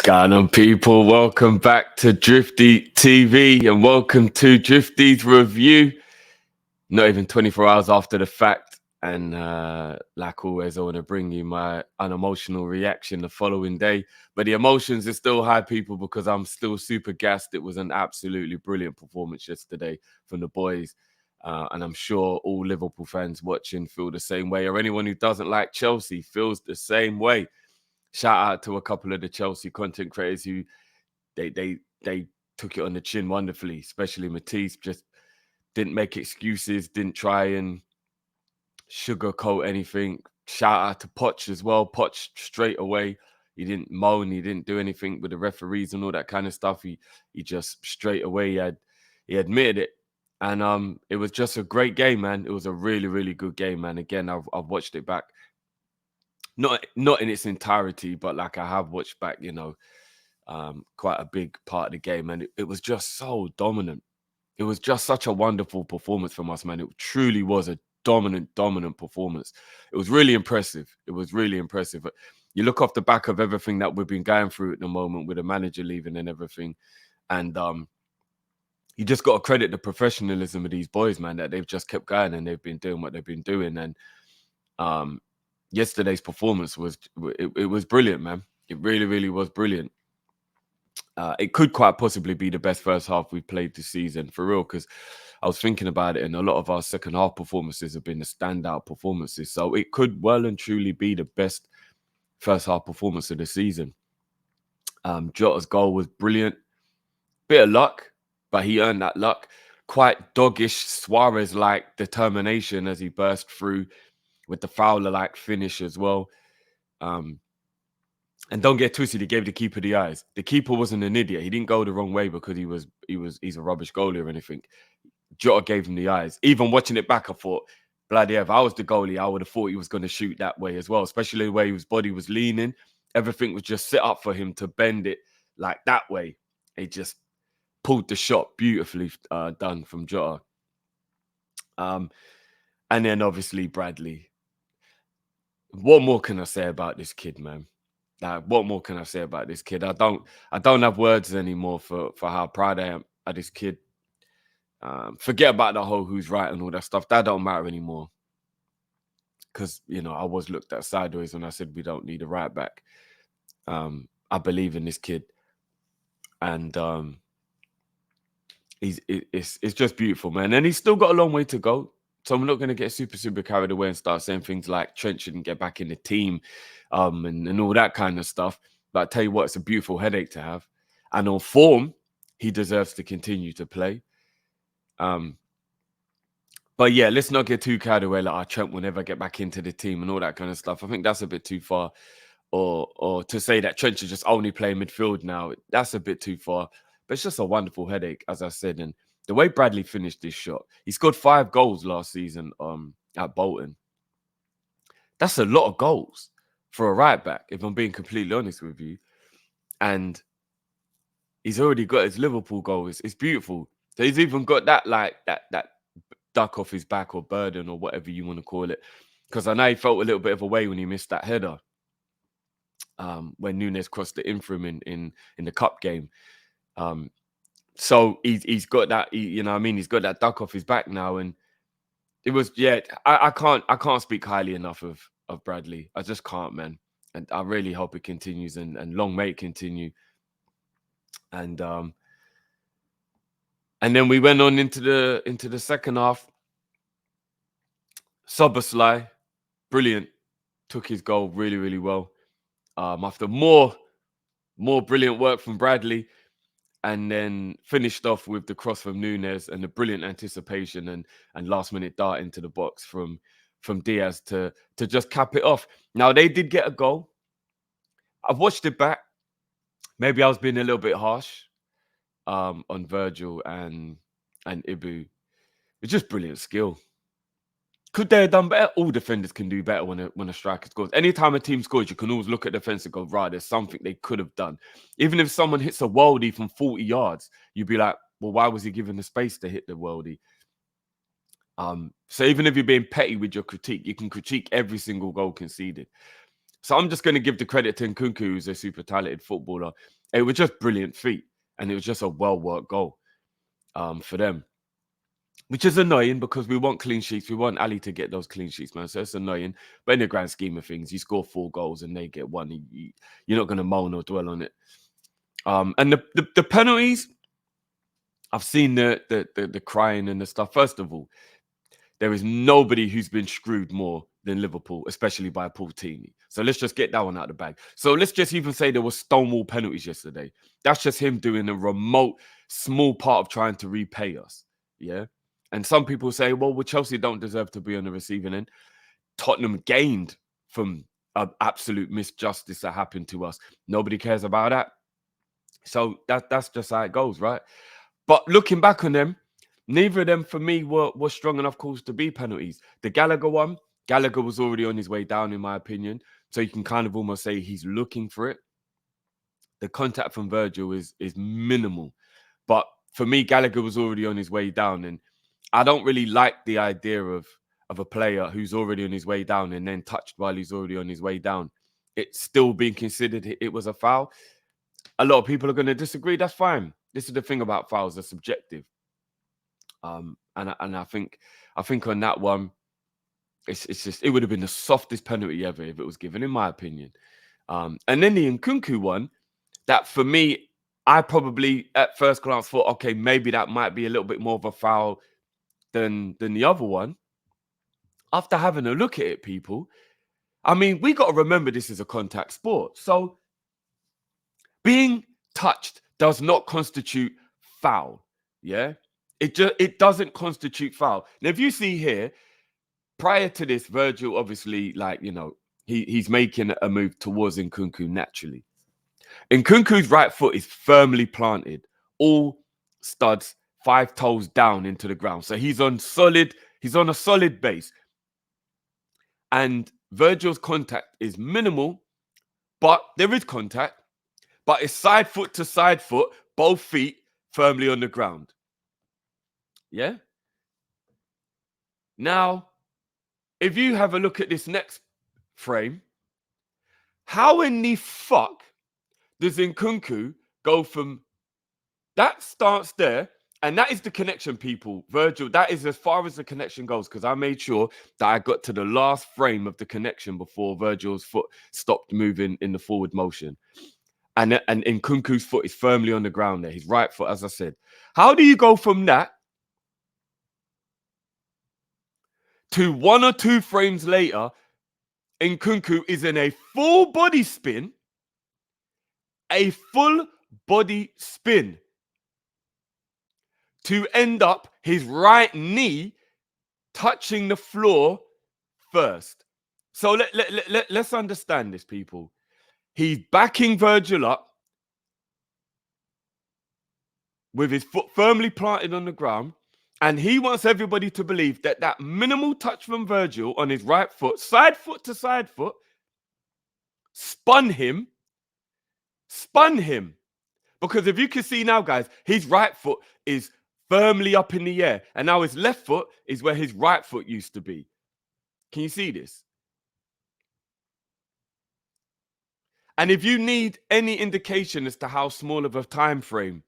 going on, people? Welcome back to Drifty TV and welcome to Drifty's review. Not even 24 hours after the fact. And like always, I want to bring you my unemotional reaction the following day. But the emotions are still high, people, because I'm still super gassed. It was an absolutely brilliant performance yesterday from the boys. And I'm sure all Liverpool fans watching feel the same way, or anyone who doesn't like Chelsea feels the same way. Shout out to a couple of the Chelsea content creators who they took it on the chin wonderfully, especially Matisse. Just didn't make excuses, didn't try and sugarcoat anything. Shout out to Poch as well. Poch straight away. He didn't moan, he didn't do anything with the referees and all that kind of stuff. He just straight away he admitted it. And it was just a great game, man. It was a really, really good game, man. Again, I've watched it back. Not in its entirety, but like I have watched back, quite a big part of the game, and it was just so dominant. It was just such a wonderful performance from us, man. It truly was a dominant performance. It was really impressive. It was really impressive. You look off the back of everything that we've been going through at the moment with the manager leaving and everything, and you just got to credit the professionalism of these boys, man, that they've just kept going and they've been doing what they've been doing. And yesterday's performance was brilliant, man. It really, really was brilliant. It could quite possibly be the best first half we've played this season, for real, because I was thinking about it, and a lot of our second half performances have been the standout performances. So it could well and truly be the best first half performance of the season. Jota's goal was brilliant. Bit of luck, but he earned that luck. Quite doggish, Suarez-like determination as he burst through with the Fowler-like finish as well. And don't get twisted, he gave the keeper the eyes. The keeper wasn't an idiot. He didn't go the wrong way because he's a rubbish goalie or anything. Jota gave him the eyes. Even watching it back, I thought, bloody hell, if I was the goalie, I would have thought he was going to shoot that way as well, especially the way his body was leaning. Everything was just set up for him to bend it like that way. He just pulled the shot beautifully done from Jota. And then obviously Bradley. What more can I say about this kid, man? What more can I say about this kid? I don't have words anymore for how proud I am of this kid. Forget about the whole who's right and all that stuff. That don't matter anymore. Because, I was looked at sideways when I said we don't need a right back. I believe in this kid. And it's just beautiful, man. And he's still got a long way to go. So I'm not going to get super carried away and start saying things like Trent shouldn't get back in the team and all that kind of stuff. But I tell you what, it's a beautiful headache to have. And on form, he deserves to continue to play. But yeah, let's not get too carried away like Trent will never get back into the team and all that kind of stuff. I think that's a bit too far. Or to say that Trent should just only play midfield now, that's a bit too far. But it's just a wonderful headache, as I said. And the way Bradley finished this shot, he scored 5 goals last season at Bolton. That's a lot of goals for a right back, if I'm being completely honest with you. And he's already got his Liverpool goal. It's beautiful. So he's even got that that duck off his back or burden or whatever you want to call it. Because I know he felt a little bit of a way when he missed that header. When Nunes crossed it in for him in the cup game. So he's got that, he's got that duck off his back now. And it was, I can't speak highly enough of Bradley. I just can't, man. And I really hope it continues and long may it continue. And then we went on into the second half. Szoboszlai, brilliant, took his goal really, really well. After more brilliant work from Bradley, and then finished off with the cross from Nunes and the brilliant anticipation and last minute dart into the box from Diaz to just cap it off. Now they did get a goal. I've watched it back. Maybe I was being a little bit harsh on Virgil and Ibu. It's just brilliant skill. Could they have done better? All defenders can do better when a striker scores. Anytime a team scores, you can always look at the defense and go, right, there's something they could have done. Even if someone hits a worldie from 40 yards, you'd be like, well, why was he given the space to hit the worldie? So even if you're being petty with your critique, you can critique every single goal conceded. So I'm just going to give the credit to Nkunku, who's a super talented footballer. It was just brilliant feet, and it was just a well-worked goal for them, which is annoying because we want clean sheets. We want Ali to get those clean sheets, man. So it's annoying. But in the grand scheme of things, you score 4 goals and they get 1. You're not going to moan or dwell on it. And the penalties, I've seen the crying and the stuff. First of all, there is nobody who's been screwed more than Liverpool, especially by Paul Tini. So let's just get that one out of the bag. So let's just even say there were stonewall penalties yesterday. That's just him doing a remote, small part of trying to repay us. Yeah. And some people say, well, Chelsea don't deserve to be on the receiving end. Tottenham gained from an absolute misjustice that happened to us. Nobody cares about that. So that's just how it goes, right? But looking back on them, neither of them for me were strong enough calls to be penalties. The Gallagher one, Gallagher was already on his way down, in my opinion. So you can kind of almost say he's looking for it. The contact from Virgil is minimal. But for me, Gallagher was already on his way down. And I don't really like the idea of a player who's already on his way down and then touched while he's already on his way down. It's still being considered it was a foul. A lot of people are going to disagree. That's fine. This is the thing about fouls; they're subjective. And I think on that one, it's just it would have been the softest penalty ever if it was given, in my opinion. And then the Nkunku one, that for me, I probably at first glance thought, okay, maybe that might be a little bit more of a foul than the other one. After having a look at it, people, I mean, we got to remember this is a contact sport, so being touched does not constitute foul. Yeah, it doesn't constitute foul. Now, if you see here, prior to this, Virgil obviously, like, he's making a move towards Nkunku naturally. Nkunku's right foot is firmly planted, all studs, 5 toes down into the ground. So he's on a solid base. And Virgil's contact is minimal, but there is contact. But it's side foot to side foot, both feet firmly on the ground. Yeah? Now, if you have a look at this next frame, how in the fuck does Nkunku go from that stance there? And that is the connection, people. Virgil, that is as far as the connection goes, because I made sure that I got to the last frame of the connection before Virgil's foot stopped moving in the forward motion. And Nkunku's foot is firmly on the ground there. His right foot, as I said. How do you go from that to 1 or 2 frames later, Nkunku is in a full body spin, to end up his right knee touching the floor first. So let's understand this, people. He's backing Virgil up with his foot firmly planted on the ground, and he wants everybody to believe that that minimal touch from Virgil on his right foot, side foot to side foot, spun him. Because if you can see now, guys, his right foot is firmly up in the air, and now his left foot is where his right foot used to be. Can you see this? And if you need any indication as to how small of a time frame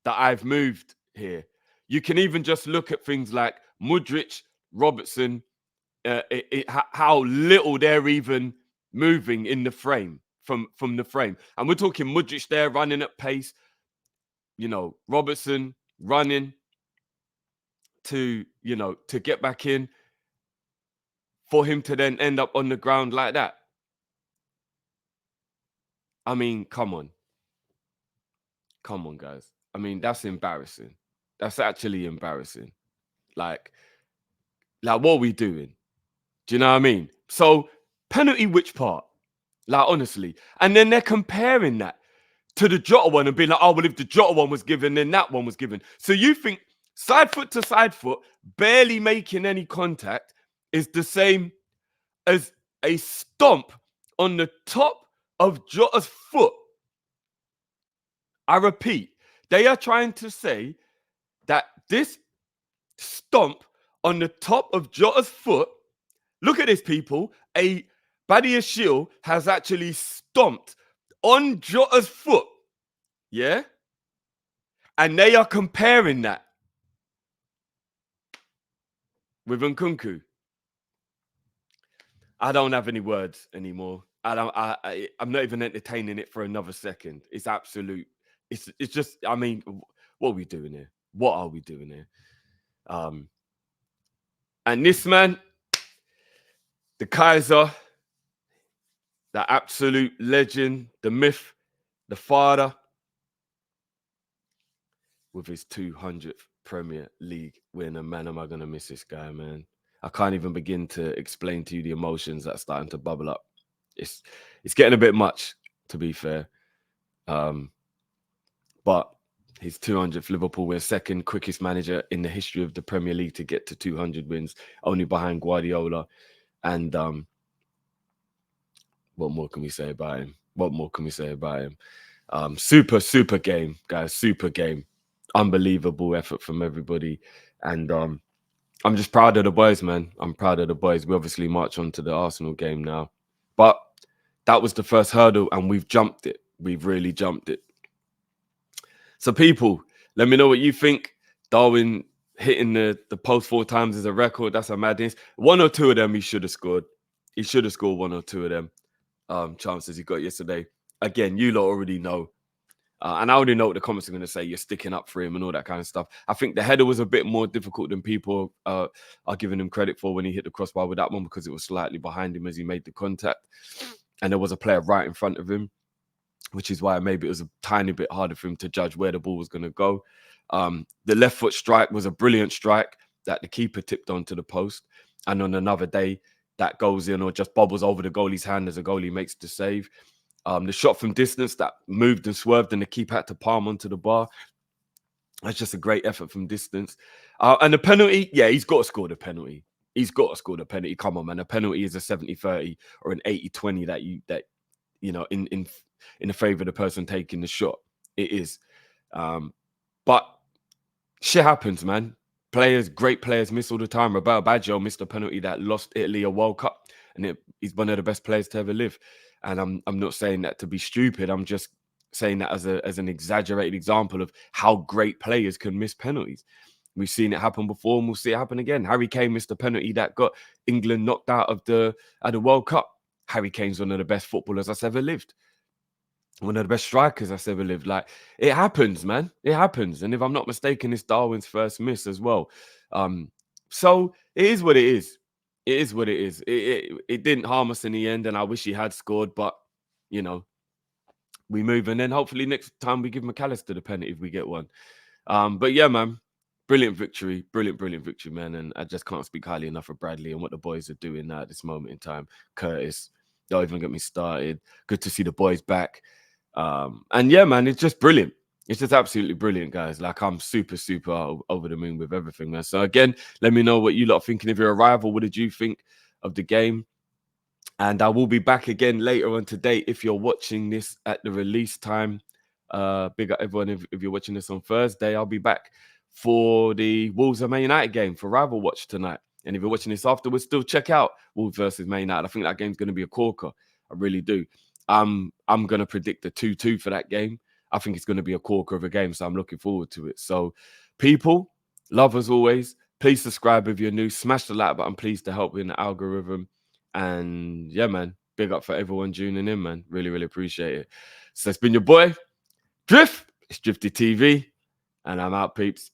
that I've moved here, you can even just look at things like Mudryk, Robertson, how little they're even moving in the frame from the frame. And we're talking Mudryk there running at pace, Robertson running to get back in, for him to then end up on the ground like that. I mean, come on, guys. I mean, that's embarrassing. That's actually embarrassing. Like what are we doing? Do you know what I mean? So penalty, which part? Like, honestly. And then they're comparing that to the Jota one and being like, oh, well, if the Jota one was given, then that one was given. So you think side foot to side foot, barely making any contact, is the same as a stomp on the top of Jota's foot? I repeat, they are trying to say that this stomp on the top of Jota's foot, look at this, people, Badiashile has actually stomped on Jota's foot. Yeah? And they are comparing that with Nkunku. I don't have any words anymore. I'm not even entertaining it for another second. It's absolute. It's just. I mean, what are we doing here? What are we doing here? And this man, the Kaiser, the absolute legend, the myth, the father, with his 200th Premier League win. Man, am I gonna miss this guy, man? I can't even begin to explain to you the emotions that are starting to bubble up. It's getting a bit much, to be fair. But his 200th Liverpool win, second quickest manager in the history of the Premier League to get to 200 wins, only behind Guardiola. And what more can we say about him? What more can we say about him? Super game, guys. Super game. Unbelievable effort from everybody. And I'm just proud of the boys, man. I'm proud of the boys. We obviously march on to the Arsenal game now. But that was the first hurdle, and we've jumped it. We've really jumped it. So, people, let me know what you think. Darwin hitting the post 4 times is a record. That's a madness. 1 or 2 of them he should have scored. He should have scored 1 or 2 of them chances he got yesterday. Again, you lot already know. And I already know what the comments are going to say. You're sticking up for him and all that kind of stuff. I think the header was a bit more difficult than people are giving him credit for when he hit the crossbar with that one, because it was slightly behind him as he made the contact. And there was a player right in front of him, which is why maybe it was a tiny bit harder for him to judge where the ball was going to go. The left foot strike was a brilliant strike that the keeper tipped onto the post. And on another day, that goes in or just bobbles over the goalie's hand as the goalie makes the save. The shot from distance that moved and swerved and the keeper had to palm onto the bar. That's just a great effort from distance. And the penalty, yeah, he's got to score the penalty. He's got to score the penalty. Come on, man. A penalty is a 70-30 or an 80-20 that you know, in the favor of the person taking the shot. It is. But shit happens, man. Great players miss all the time. Roberto Baggio missed a penalty that lost Italy a World Cup, and he's one of the best players to ever live. And I'm not saying that to be stupid. I'm just saying that as an exaggerated example of how great players can miss penalties. We've seen it happen before, and we'll see it happen again. Harry Kane missed a penalty that got England knocked out of the World Cup. Harry Kane's one of the best footballers that's ever lived. One of the best strikers that's ever lived. Like, it happens, man. It happens. And if I'm not mistaken, it's Darwin's first miss as well. So it is what it is. It is what it is. It didn't harm us in the end, and I wish he had scored, but, you know, we move. And then hopefully next time we give McAllister the penalty if we get one. But yeah, man, brilliant victory. Brilliant victory, man. And I just can't speak highly enough of Bradley and what the boys are doing now at this moment in time. Curtis, don't even get me started. Good to see the boys back. And yeah, man, it's just brilliant. It's just absolutely brilliant, guys. Like, I'm super over the moon with everything, man. So again, let me know what you lot are thinking of your arrival. What did you think of the game? And I will be back again later on today if you're watching this at the release time. Big up everyone if you're watching this on Thursday. I'll be back for the Wolves and Man United game for Rival Watch tonight. And if you're watching this afterwards, still check out Wolves versus Man United. I think that game's going to be a corker. I really do. I'm going to predict a 2-2 for that game. I think it's going to be a corker of a game, so I'm looking forward to it. So, people, love as always. Please subscribe if you're new. Smash the like button, please, to help in the algorithm. And yeah, man, big up for everyone tuning in, man. Really appreciate it. So it's been your boy, Drift. It's Drifty TV, and I'm out, peeps.